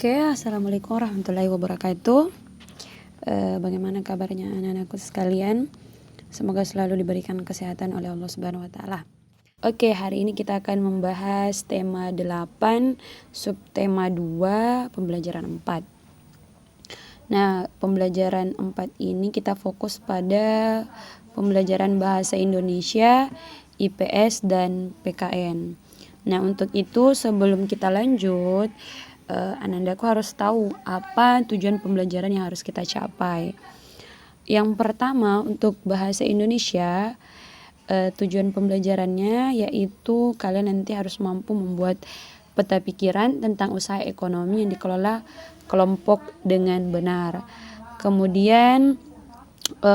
Oke, assalamualaikum warahmatullahi wabarakatuh. Bagaimana kabarnya anak-anakku sekalian? Semoga selalu diberikan kesehatan oleh Allah Subhanahu wa taala. Oke, hari ini kita akan membahas tema 8, subtema 2, pembelajaran 4. Nah, pembelajaran 4 ini kita fokus pada pembelajaran bahasa Indonesia, IPS, dan PKN. Nah, untuk itu sebelum kita lanjut, Anandaku harus tahu apa tujuan pembelajaran yang harus kita capai. Yang pertama, untuk bahasa Indonesia, tujuan pembelajarannya yaitu kalian nanti harus mampu membuat peta pikiran tentang usaha ekonomi yang dikelola kelompok dengan benar. Kemudian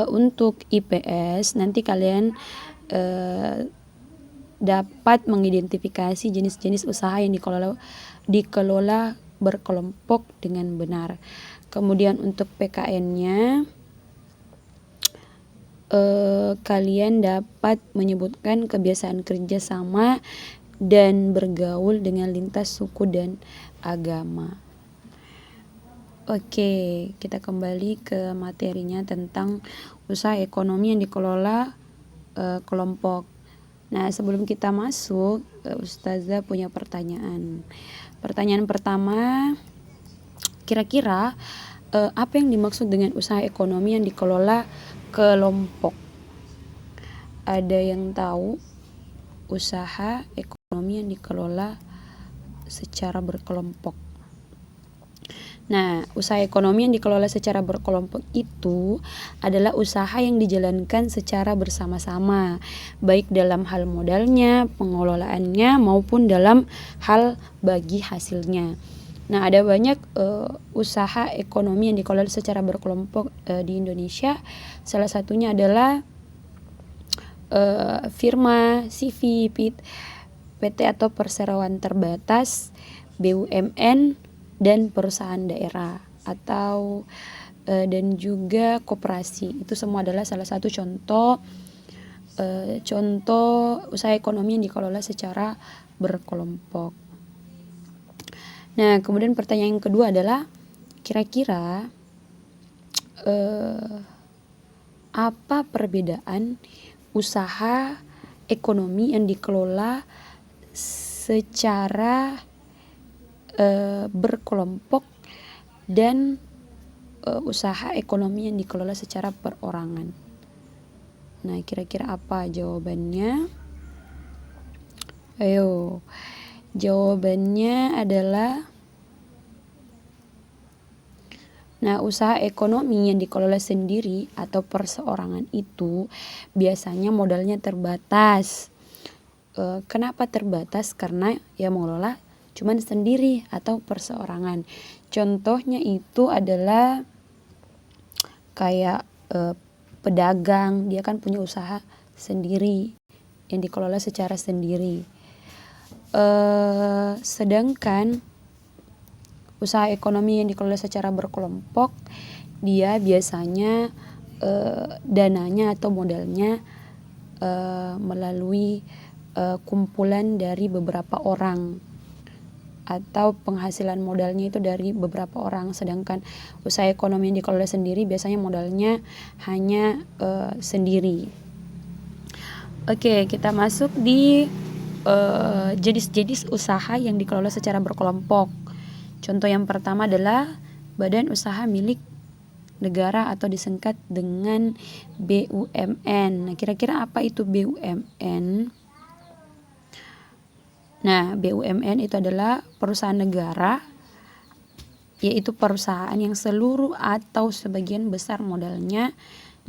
untuk IPS nanti kalian dapat mengidentifikasi jenis-jenis usaha yang dikelola berkelompok dengan benar. Kemudian untuk PKN-nya kalian dapat menyebutkan kebiasaan kerjasama dan bergaul dengan lintas suku dan agama. Oke, kita kembali ke materinya tentang usaha ekonomi yang dikelola kelompok. Nah, sebelum kita masuk, Ustazah punya pertanyaan. Pertanyaan pertama, kira-kira apa yang dimaksud dengan usaha ekonomi yang dikelola kelompok? Ada yang tahu usaha ekonomi yang dikelola secara berkelompok? Nah, usaha ekonomi yang dikelola secara berkelompok itu adalah usaha yang dijalankan secara bersama-sama, baik dalam hal modalnya, pengelolaannya, maupun dalam hal bagi hasilnya. Nah, ada banyak usaha ekonomi yang dikelola secara berkelompok di Indonesia. Salah satunya adalah firma, CV, PT atau perseroan terbatas, BUMN, dan perusahaan daerah atau dan juga koperasi. Itu semua adalah salah satu contoh usaha ekonomi yang dikelola secara berkelompok. Nah, kemudian pertanyaan yang kedua adalah kira-kira apa perbedaan usaha ekonomi yang dikelola secara berkelompok dan usaha ekonomi yang dikelola secara perorangan? Nah, kira-kira apa jawabannya? Ayo, jawabannya adalah, nah, usaha ekonomi yang dikelola sendiri atau perseorangan itu biasanya modalnya terbatas. Kenapa terbatas? Karena ya mengelola cuman sendiri atau perseorangan. Contohnya itu adalah kayak pedagang, dia kan punya usaha sendiri yang dikelola secara sendiri. Sedangkan usaha ekonomi yang dikelola secara berkelompok, dia biasanya dananya atau modalnya melalui kumpulan dari beberapa orang, atau penghasilan modalnya itu dari beberapa orang. Sedangkan usaha ekonomi yang dikelola sendiri biasanya modalnya hanya sendiri. Oke, kita masuk di jenis-jenis usaha yang dikelola secara berkelompok. Contoh yang pertama adalah badan usaha milik negara atau disingkat dengan BUMN. Nah, kira-kira apa itu BUMN? Nah, BUMN itu adalah perusahaan negara, yaitu perusahaan yang seluruh atau sebagian besar modalnya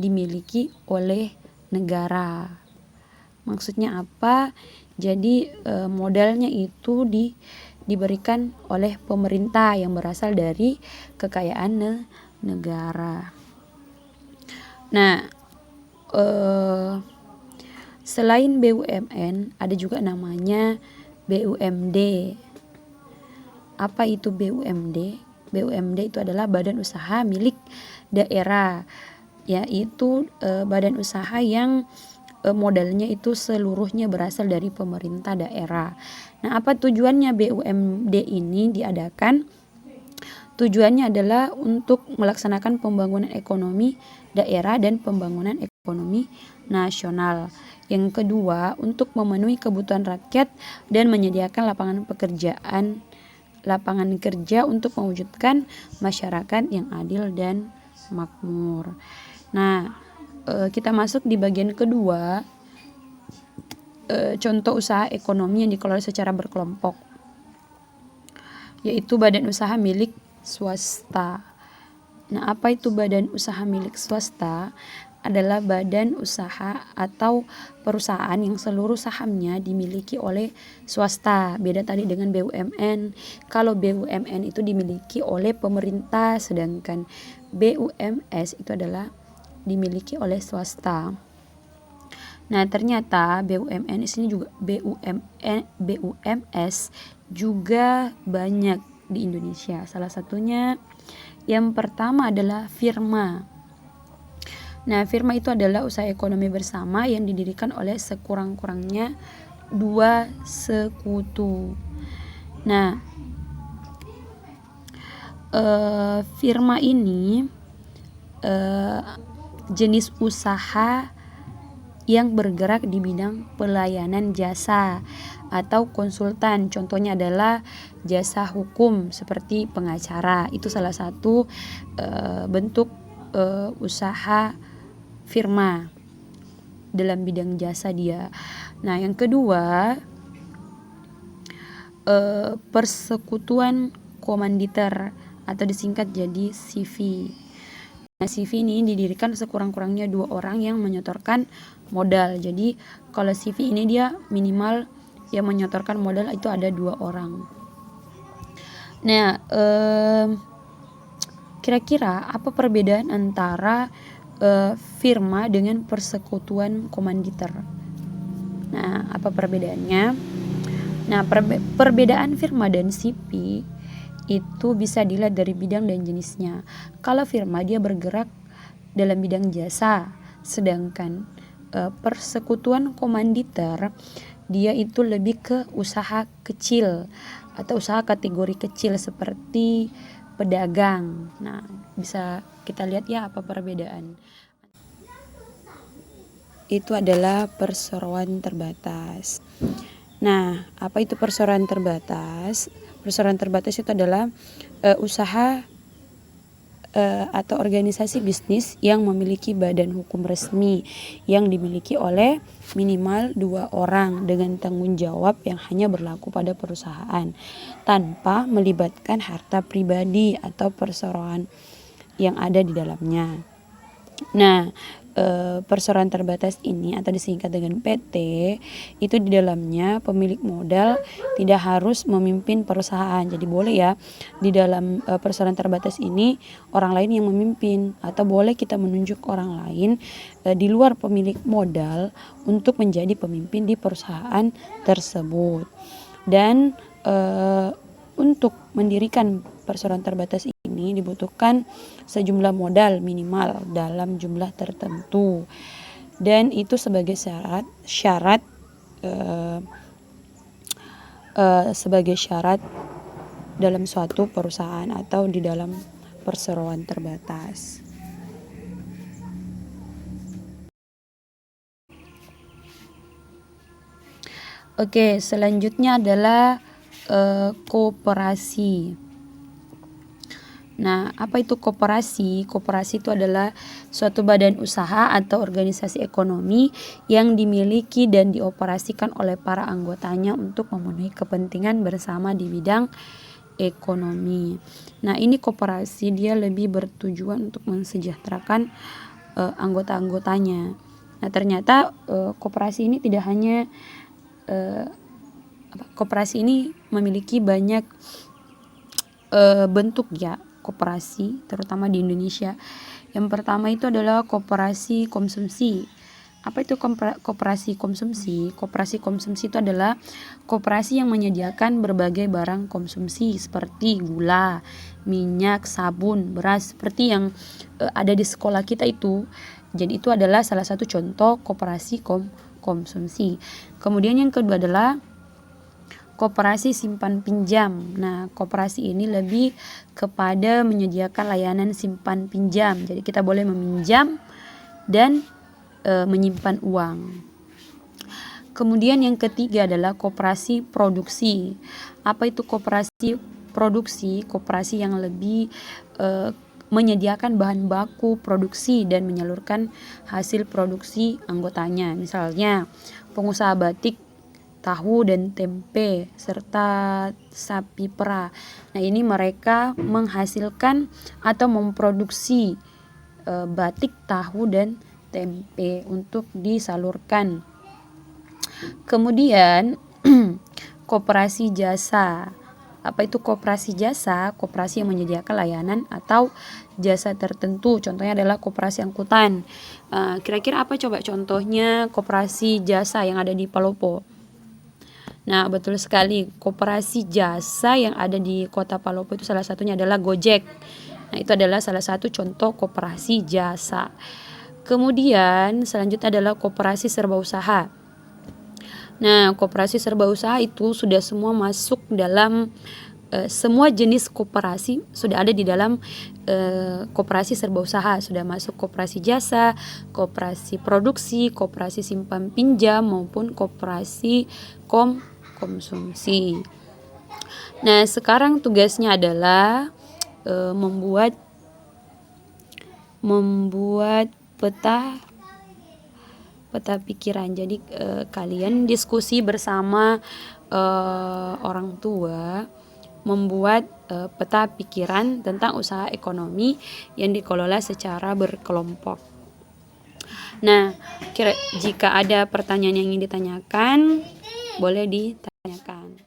dimiliki oleh negara. Maksudnya apa? Jadi modalnya itu diberikan oleh pemerintah yang berasal dari kekayaan negara. Nah, selain BUMN ada juga namanya BUMD. Apa itu BUMD? BUMD itu adalah badan usaha milik daerah, yaitu badan usaha yang modalnya itu seluruhnya berasal dari pemerintah daerah. Nah, apa tujuannya BUMD ini diadakan? Tujuannya adalah untuk melaksanakan pembangunan ekonomi daerah dan pembangunan ekonomi nasional. Yang kedua, untuk memenuhi kebutuhan rakyat dan menyediakan lapangan kerja untuk mewujudkan masyarakat yang adil dan makmur. Nah, kita masuk di bagian kedua, contoh usaha ekonomi yang dikelola secara berkelompok, yaitu badan usaha milik swasta. Nah, apa itu badan usaha milik swasta? Adalah badan usaha atau perusahaan yang seluruh sahamnya dimiliki oleh swasta. Beda tadi dengan BUMN. Kalau BUMN itu dimiliki oleh pemerintah, sedangkan BUMS itu adalah dimiliki oleh swasta. Nah, ternyata BUMN ini juga BUMS juga banyak di Indonesia. Salah satunya yang pertama adalah Firma. Nah, Firma itu adalah usaha ekonomi bersama yang didirikan oleh sekurang-kurangnya 2 sekutu. Nah, Firma ini jenis usaha yang bergerak di bidang pelayanan jasa atau konsultan. Contohnya adalah jasa hukum seperti pengacara. Itu salah satu bentuk usaha Firma dalam bidang jasa dia. Nah, yang kedua, persekutuan komanditer atau disingkat jadi CV. Nah, CV ini didirikan sekurang-kurangnya 2 orang yang menyetorkan modal. Jadi kalau CV ini dia minimal yang menyetorkan modal itu ada 2 orang. Nah, kira-kira apa perbedaan antara Firma dengan persekutuan komanditer? Nah, apa perbedaannya? Nah, perbedaan Firma dan CV itu bisa dilihat dari bidang dan jenisnya. Kalau Firma dia bergerak dalam bidang jasa, sedangkan persekutuan komanditer dia itu lebih ke usaha kecil atau usaha kategori kecil seperti pedagang. Nah, bisa kita lihat ya apa perbedaan. Itu adalah perseroan terbatas. Nah, apa itu perseroan terbatas? Perseroan terbatas itu adalah usaha atau organisasi bisnis yang memiliki badan hukum resmi yang dimiliki oleh minimal 2 orang dengan tanggung jawab yang hanya berlaku pada perusahaan tanpa melibatkan harta pribadi atau perseroan yang ada di dalamnya. Nah, perseroan terbatas ini atau disingkat dengan PT itu di dalamnya pemilik modal tidak harus memimpin perusahaan. Jadi boleh ya di dalam perseroan terbatas ini orang lain yang memimpin, atau boleh kita menunjuk orang lain di luar pemilik modal untuk menjadi pemimpin di perusahaan tersebut. Dan untuk mendirikan perseroan terbatas ini dibutuhkan sejumlah modal minimal dalam jumlah tertentu, dan itu sebagai syarat dalam suatu perusahaan atau di dalam perseroan terbatas. Oke, selanjutnya adalah koperasi. Nah, apa itu koperasi? Koperasi itu adalah suatu badan usaha atau organisasi ekonomi yang dimiliki dan dioperasikan oleh para anggotanya untuk memenuhi kepentingan bersama di bidang ekonomi. Nah, ini koperasi dia lebih bertujuan untuk mensejahterakan anggota-anggotanya. Nah, ternyata koperasi ini tidak hanya koperasi ini memiliki banyak bentuk ya, koperasi terutama di Indonesia. Yang pertama itu adalah koperasi konsumsi. Apa itu koperasi konsumsi? Koperasi konsumsi itu adalah koperasi yang menyediakan berbagai barang konsumsi seperti gula, minyak, sabun, beras, seperti yang ada di sekolah kita itu. Jadi itu adalah salah satu contoh koperasi konsumsi. Kemudian yang kedua adalah koperasi simpan pinjam. Nah, koperasi ini lebih kepada menyediakan layanan simpan pinjam. Jadi kita boleh meminjam dan menyimpan uang. Kemudian yang ketiga adalah koperasi produksi. Apa itu koperasi produksi? Koperasi yang lebih menyediakan bahan baku produksi dan menyalurkan hasil produksi anggotanya. Misalnya pengusaha batik, tahu dan tempe, serta sapi perah. Nah, ini mereka menghasilkan atau memproduksi batik, tahu dan tempe untuk disalurkan. Kemudian koperasi jasa. Apa itu koperasi jasa? Koperasi yang menyediakan layanan atau jasa tertentu. Contohnya adalah koperasi angkutan. Kira-kira apa coba contohnya koperasi jasa yang ada di Palopo? Nah, betul sekali, koperasi jasa yang ada di Kota Palopo itu salah satunya adalah Gojek. Nah, itu adalah salah satu contoh koperasi jasa. Kemudian selanjutnya adalah koperasi serba usaha. Nah, koperasi serba usaha itu sudah semua masuk dalam semua jenis koperasi sudah ada di dalam koperasi serba usaha. Sudah masuk koperasi jasa, koperasi produksi, koperasi simpan pinjam maupun koperasi konsumsi. Nah, sekarang tugasnya adalah membuat peta pikiran. Jadi kalian diskusi bersama orang tua membuat peta pikiran tentang usaha ekonomi yang dikelola secara berkelompok. Nah, jika ada pertanyaan yang ingin ditanyakan, boleh ditanyakan.